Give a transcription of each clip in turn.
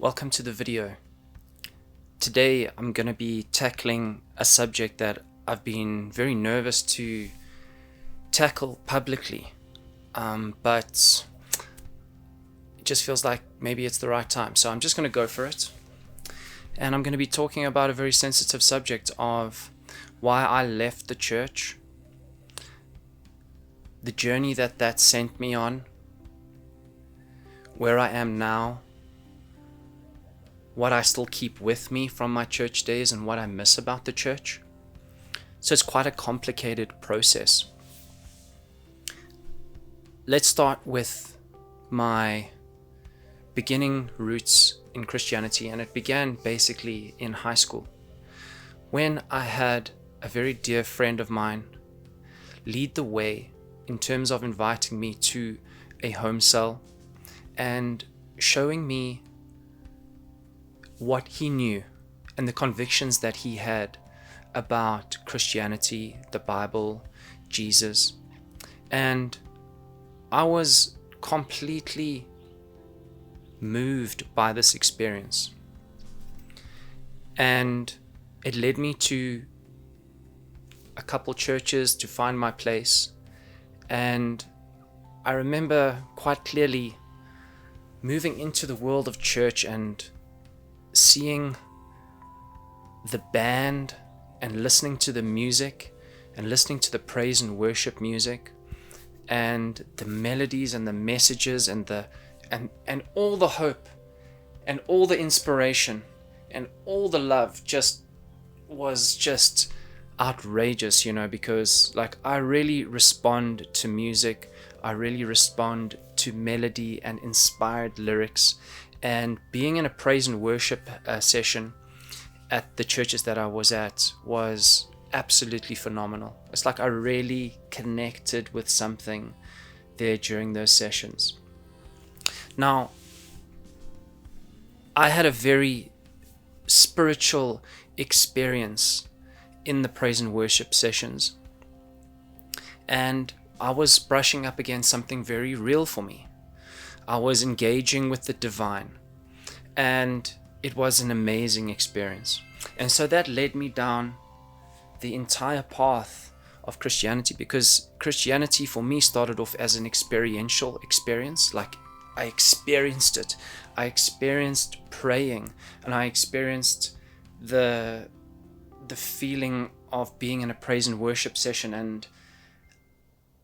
Welcome to the video. Today I'm going to be tackling a subject that I've been very nervous to tackle publicly, but it just feels like maybe it's the right time, so I'm just going to go for it. And I'm going to be talking about a very sensitive subject of why I left the church, the journey that sent me on, where I am now, what I still keep with me from my church days, and what I miss about the church. So it's quite a complicated process. Let's start with my beginning roots in Christianity, and it began basically in high school, when I had a very dear friend of mine lead the way in terms of inviting me to a home cell and showing me what he knew and the convictions that he had about Christianity, the Bible, Jesus. And I was completely moved by this experience. And it led me to a couple churches to find my place. And I remember quite clearly moving into the world of church and seeing the band and listening to the music and listening to the praise and worship music and the melodies and the messages and all the hope and all the inspiration and all the love was just outrageous, because I really respond to music. I really respond to melody and inspired lyrics. And being in a praise and worship session at the churches that I was at was absolutely phenomenal. It's like I really connected with something there during those sessions. Now, I had a very spiritual experience in the praise and worship sessions, and I was brushing up against something very real for me. I was engaging with the divine, and it was an amazing experience. And so that led me down the entire path of Christianity, because Christianity for me started off as an experiential experience. Like, I experienced it. I experienced praying, and I experienced the feeling of being in a praise and worship session, and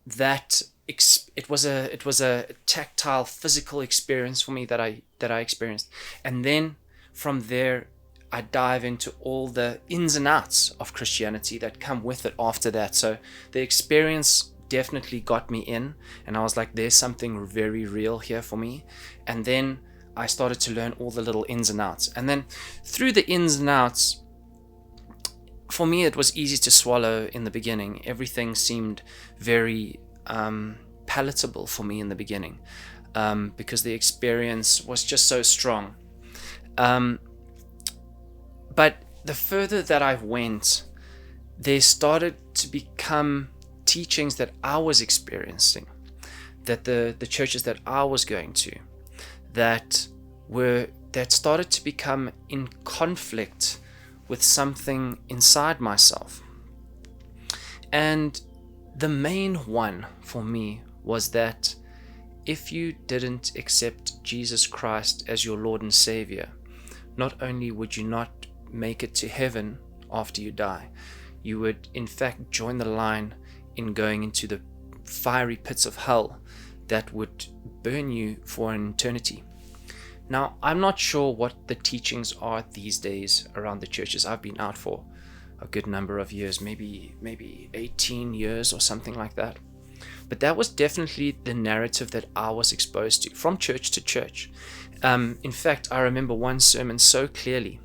that it was a tactile, physical experience for me that I experienced. And then from there I dive into all the ins and outs of Christianity that come with it after that. So the experience definitely got me in, and I was like, there's something very real here for me. And then I started to learn all the little ins and outs, and then through the ins and outs, for me it was easy to swallow in the beginning. Everything seemed very palatable for me in the beginning, because the experience was just so strong. But the further that I went, there started to become teachings that I was experiencing, that the churches that I was going to, that started to become in conflict with something inside myself. And the main one for me was that if you didn't accept Jesus Christ as your Lord and Savior, not only would you not make it to heaven after you die, you would in fact join the line in going into the fiery pits of hell that would burn you for an eternity. Now, I'm not sure what the teachings are these days around the churches. I've been out for a good number of years, maybe 18 years or something like that. But that was definitely the narrative that I was exposed to from church to church. In fact, I remember one sermon so clearly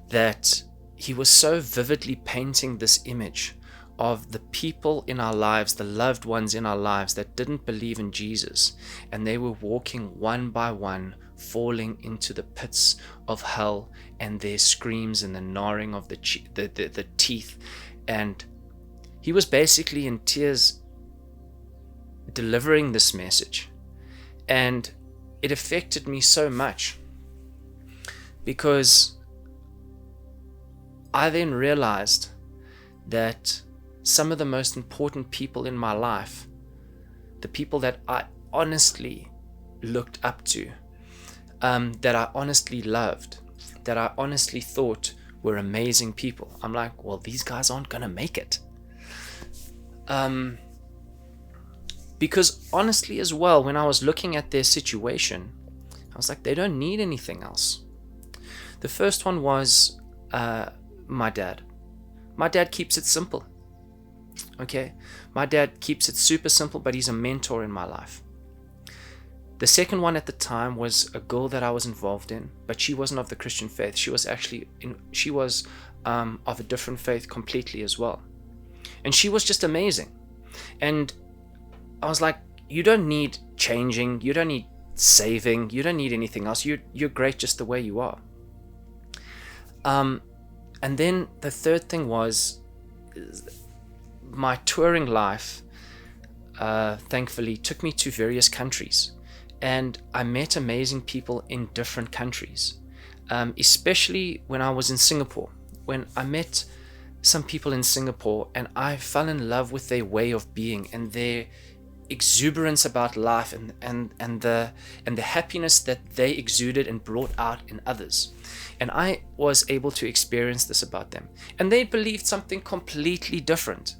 that he was so vividly painting this image of the people in our lives, the loved ones in our lives that didn't believe in Jesus, and they were walking one by one, falling into the pits of hell, and their screams and the gnawing of the teeth. And he was basically in tears delivering this message, and it affected me so much because I then realized that some of the most important people in my life, the people that I honestly looked up to, that I honestly loved, that I honestly thought were amazing people, I'm like, well, these guys aren't gonna make it. Because honestly as well, when I was looking at their situation, I was like, they don't need anything else. The first one was my dad. My dad keeps it simple. Okay, my dad keeps it super simple, but he's a mentor in my life. The second one at the time was a girl that I was involved in, but she wasn't of the Christian faith. She was of a different faith completely as well. And she was just amazing. And I was like, you don't need changing, you don't need saving, you don't need anything else. You're great just the way you are. And then the third thing was my touring life, thankfully, took me to various countries. And I met amazing people in different countries, especially when I was in Singapore. When I met some people in Singapore and I fell in love with their way of being and their exuberance about life and the happiness that they exuded and brought out in others. And I was able to experience this about them. And they believed something completely different.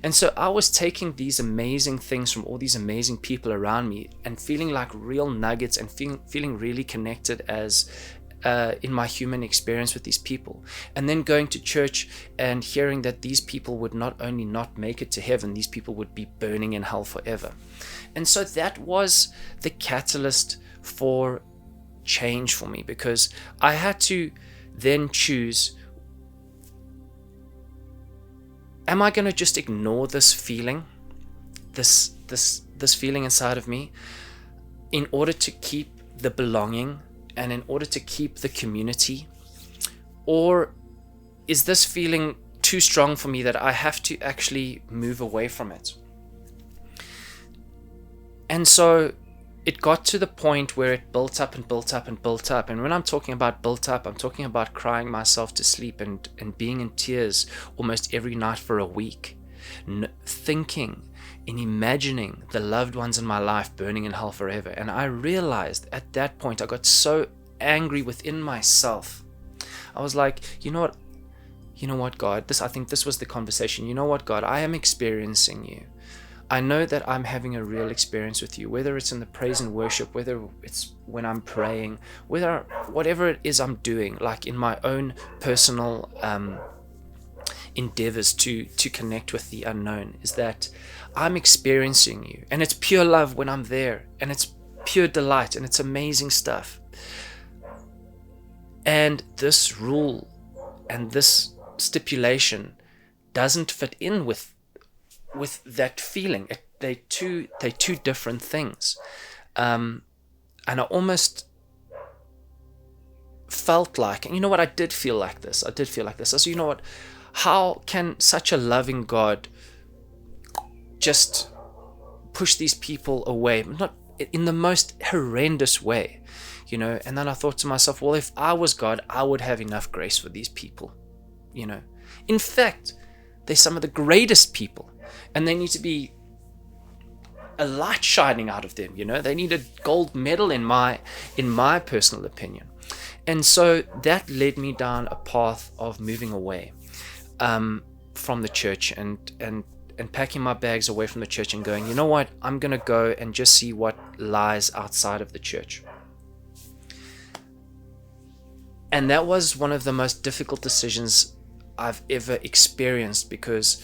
And so I was taking these amazing things from all these amazing people around me and feeling like real nuggets and feeling really connected as in my human experience with these people. And then going to church and hearing that these people would not only not make it to heaven, these people would be burning in hell forever. And so that was the catalyst for change for me, because I had to then choose, am I going to just ignore this feeling, this feeling inside of me, in order to keep the belonging and in order to keep the community? Or is this feeling too strong for me that I have to actually move away from it? And so it got to the point where it built up and built up and built up. And when I'm talking about built up, I'm talking about crying myself to sleep and being in tears almost every night for a week, thinking and imagining the loved ones in my life burning in hell forever. And I realized at that point, I got so angry within myself. I was like, you know what, God, I think this was the conversation. You know what, God, I am experiencing you. I know that I'm having a real experience with you, whether it's in the praise and worship, whether it's when I'm praying, whatever it is I'm doing, like in my own personal endeavors to connect with the unknown, is that I'm experiencing you. And it's pure love when I'm there, and it's pure delight, and it's amazing stuff. And this rule and this stipulation doesn't fit in with that feeling. They're two different things. And I almost felt like, and you know what, I did feel like this. I said, you know what, how can such a loving God just push these people away, not in the most horrendous way, And then I thought to myself, well, if I was God, I would have enough grace for these people, In fact, they're some of the greatest people. And they need to be a light shining out of them, They need a gold medal in my personal opinion. And so that led me down a path of moving away from the church and packing my bags away from the church and going, you know what, I'm going to go and just see what lies outside of the church. And that was one of the most difficult decisions I've ever experienced, because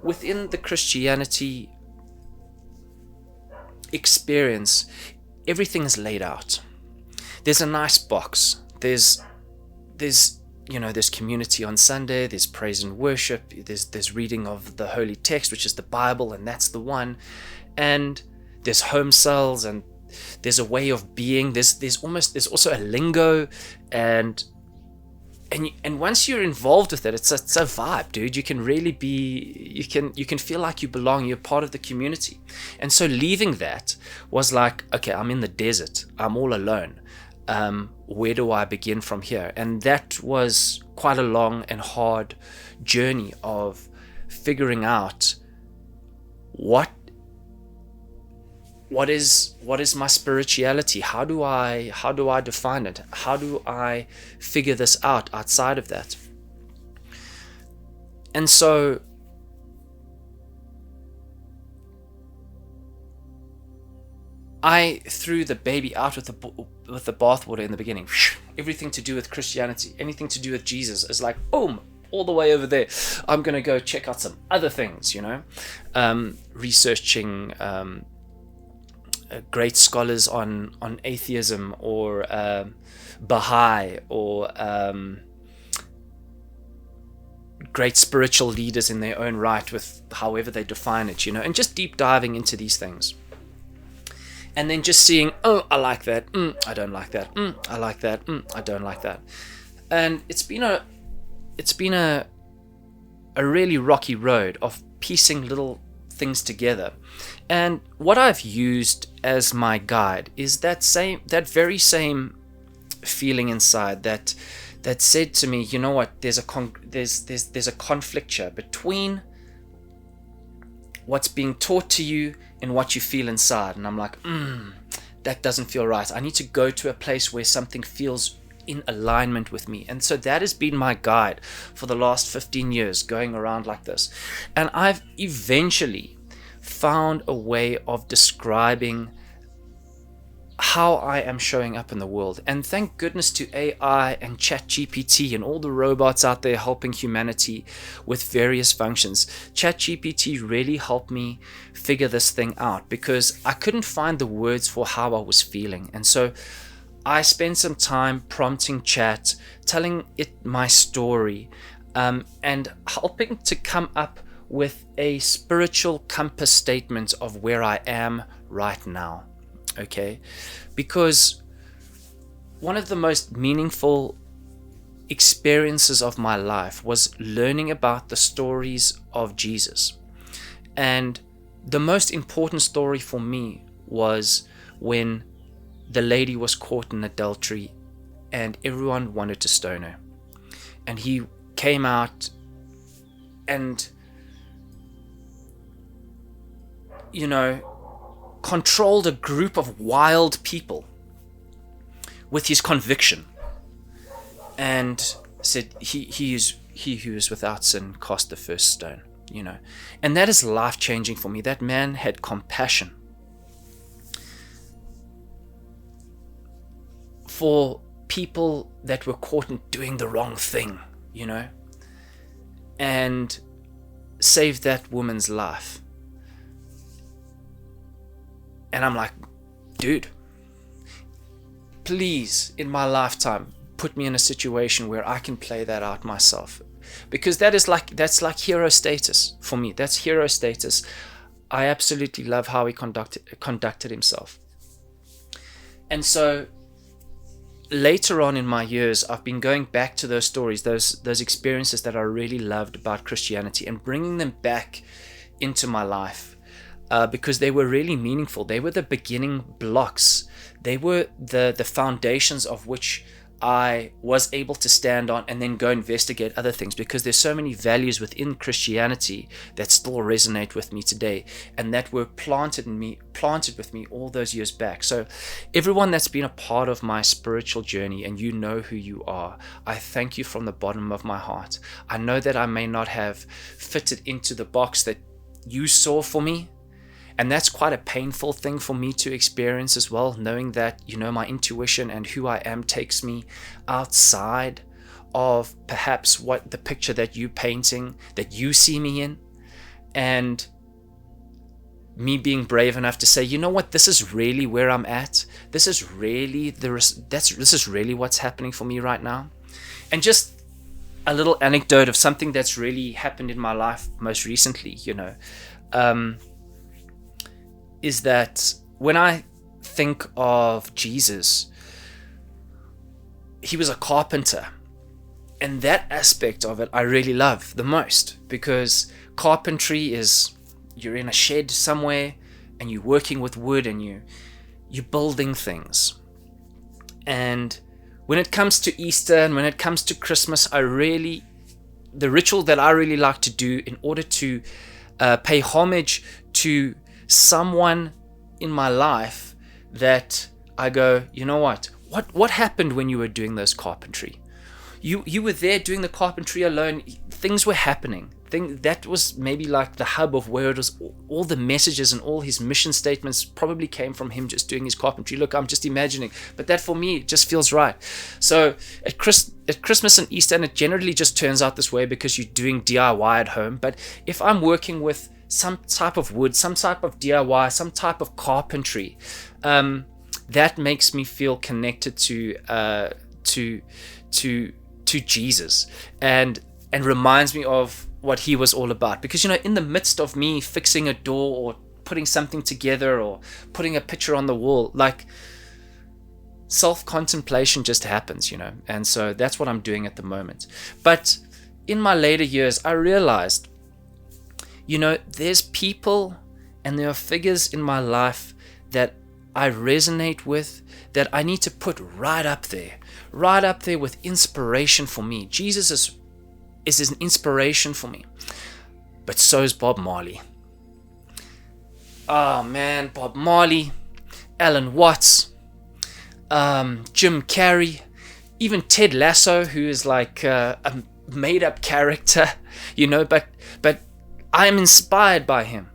within the Christianity experience, everything is laid out. There's a nice box. There's community on Sunday, there's praise and worship, there's reading of the holy text, which is the Bible, and that's the one. And there's home cells, and there's a way of being. There's also a lingo, and once you're involved with it, it's a vibe, dude. You can really be, you can feel like you belong, you're part of the community. And so leaving that was like, okay, I'm in the desert, I'm all alone. where do I begin from here? And that was quite a long and hard journey of figuring out what is my spirituality? How do I define it? How do I figure this out outside of that? And so I threw the baby out with the bathwater in the beginning. Everything to do with Christianity, anything to do with Jesus is like, boom, all the way over there. I'm going to go check out some other things, researching great scholars on atheism or Baha'i or great spiritual leaders in their own right with however they define it, and just deep diving into these things. And then just seeing, oh, I like that, I don't like that, I like that, I don't like that. And it's been a really rocky road of piecing little things together. And what I've used as my guide is that very same feeling inside that said to me, you know what, there's a conflict here between what's being taught to you and what you feel inside. And I'm like, that doesn't feel right. I need to go to a place where something feels in alignment with me. And so that has been my guide for the last 15 years, going around like this. And I've eventually found a way of describing how I am showing up in the world. And thank goodness to AI and ChatGPT and all the robots out there helping humanity with various functions. ChatGPT really helped me figure this thing out because I couldn't find the words for how I was feeling. And so I spent some time prompting Chat, telling it my story, and helping to come up with a spiritual compass statement of where I am right now. Okay, because one of the most meaningful experiences of my life was learning about the stories of Jesus. And the most important story for me was when the lady was caught in adultery and everyone wanted to stone her. And he came out and, controlled a group of wild people with his conviction and said, he who is without sin cast the first stone, and that is life-changing for me. That man had compassion for people that were caught in doing the wrong thing, and saved that woman's life. And I'm like, dude, please, in my lifetime, put me in a situation where I can play that out myself. Because that's like hero status for me. That's hero status. I absolutely love how he conducted himself. And so later on in my years, I've been going back to those stories, those experiences that I really loved about Christianity, and bringing them back into my life. Because they were really meaningful. They were the beginning blocks. They were the foundations of which I was able to stand on and then go investigate other things, because there's so many values within Christianity that still resonate with me today and that were planted with me all those years back. So everyone that's been a part of my spiritual journey, and you know who you are, I thank you from the bottom of my heart. I know that I may not have fitted into the box that you saw for me. And that's quite a painful thing for me to experience as well, knowing that, my intuition and who I am takes me outside of perhaps what the picture that you're painting, that you see me in. And me being brave enough to say, you know what, this is really where I'm at. This is really this is really what's happening for me right now. And just a little anecdote of something that's really happened in my life most recently, is that when I think of Jesus, he was a carpenter. And that aspect of it I really love the most, because carpentry is, you're in a shed somewhere and you're working with wood and you're building things. And when it comes to Easter and when it comes to Christmas, the ritual that I really like to do in order to pay homage to someone in my life that I go, you know what happened when you were doing those carpentry? You were there doing the carpentry alone. Things were happening. That was maybe like the hub of where it was. All the messages and all his mission statements probably came from him just doing his carpentry. Look, I'm just imagining, but that for me just feels right. So at Christmas and Easter, and it generally just turns out this way because you're doing DIY at home. But if I'm working with some type of wood, some type of DIY, some type of carpentry, that makes me feel connected to Jesus, and reminds me of what he was all about. Because in the midst of me fixing a door or putting something together or putting a picture on the wall, like, self-contemplation just happens, and so that's what I'm doing at the moment. But in my later years, I realized, there's people and there are figures in my life that I resonate with, that I need to put right up there with inspiration for me. Jesus is an inspiration for me. But so is Bob Marley. Oh man, Bob Marley, Alan Watts, Jim Carrey, even Ted Lasso, who is like a made-up character, but I am inspired by him.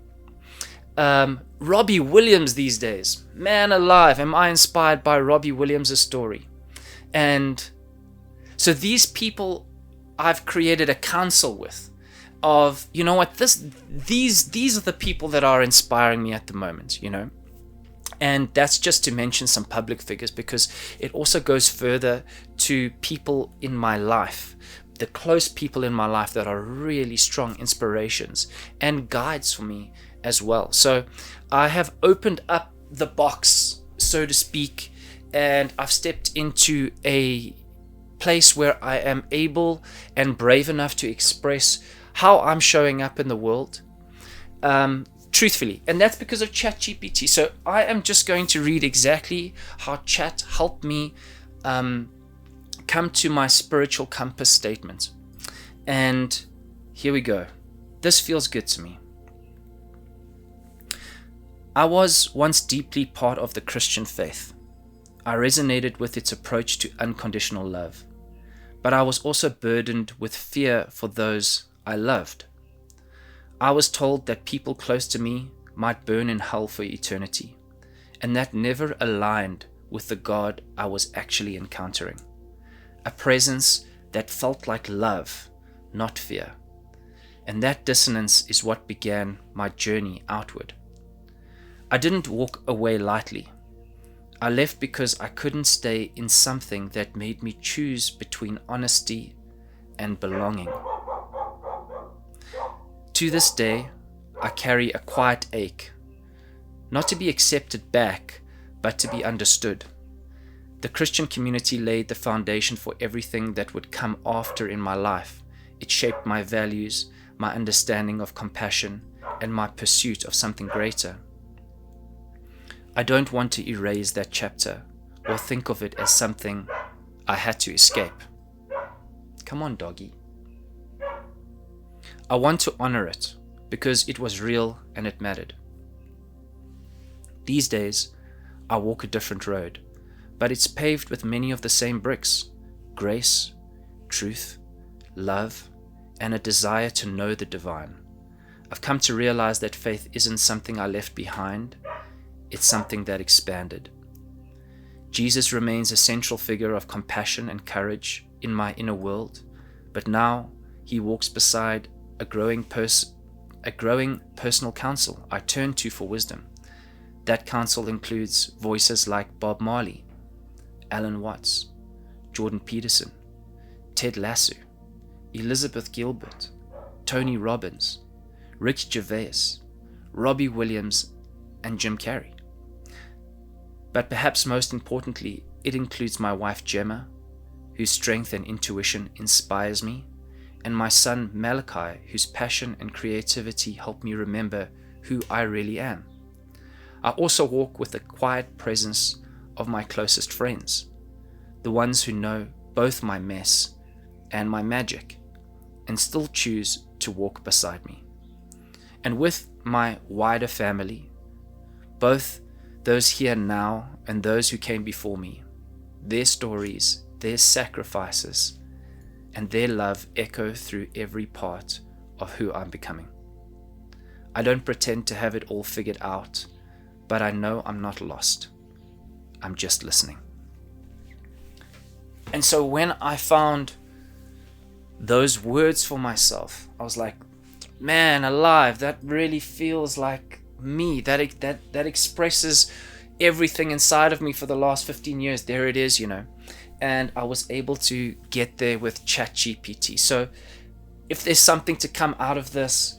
Robbie Williams these days, man alive, am I inspired by Robbie Williams' story. And so these people I've created a council with, of, these are the people that are inspiring me at the moment, and that's just to mention some public figures, because it also goes further to people in my life, the close people in my life that are really strong inspirations and guides for me as well. So I have opened up the box, so to speak, and I've stepped into a place where I am able and brave enough to express how I'm showing up in the world, truthfully, and that's because of ChatGPT. So I am just going to read exactly how Chat helped me come to my spiritual compass statement. And here we go. This feels good to me. I was once deeply part of the Christian faith. I resonated with its approach to unconditional love, but I was also burdened with fear for those I loved. I was told that people close to me might burn in hell for eternity, and that never aligned with the God I was actually encountering. A presence that felt like love, not fear. And that dissonance is what began my journey outward. I didn't walk away lightly. I left because I couldn't stay in something that made me choose between honesty and belonging. To this day, I carry a quiet ache, not to be accepted back, but to be understood. The Christian community laid the foundation for everything that would come after in my life. It shaped my values, my understanding of compassion, and my pursuit of something greater. I don't want to erase that chapter or think of it as something I had to escape. Come on, doggy. I want to honor it because it was real and it mattered. These days, I walk a different road, but it's paved with many of the same bricks: grace, truth, love, and a desire to know the divine. I've come to realize that faith isn't something I left behind. It's something that expanded. Jesus remains a central figure of compassion and courage in my inner world, but now he walks beside a growing personal counsel I turn to for wisdom. That counsel includes voices like Bob Marley, Alan Watts, Jordan Peterson, Ted Lasso, Elizabeth Gilbert, Tony Robbins, Rick Gervais, Robbie Williams, and Jim Carrey. But perhaps most importantly, it includes my wife Gemma, whose strength and intuition inspires me, and my son Malachi, whose passion and creativity help me remember who I really am. I also walk with the quiet presence of my closest friends, the ones who know both my mess and my magic, and still choose to walk beside me. And with my wider family, both those here now and those who came before me, their stories, their sacrifices, and their love echo through every part of who I'm becoming. I don't pretend to have it all figured out, but I know I'm not lost. I'm just listening. And so when I found those words for myself, I was like, man alive, that really feels like me. That expresses everything inside of me for the last 15 years. There it is, And I was able to get there with ChatGPT. So if there's something to come out of this,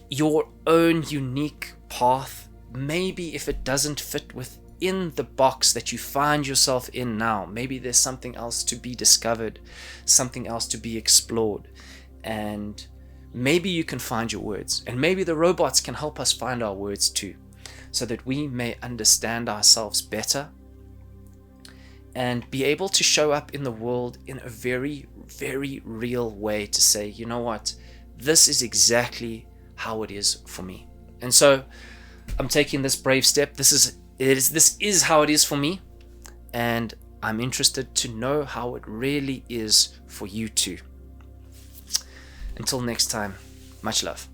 your own unique path, maybe if it doesn't fit within the box that you find yourself in now, maybe there's something else to be discovered, something else to be explored, and maybe you can find your words, and maybe the robots can help us find our words too, so that we may understand ourselves better and be able to show up in the world in a very, very real way to say, you know what, this is exactly how it is for me. And so I'm taking this brave step. This is how it is for me, and I'm interested to know how it really is for you too. Until next time, much love.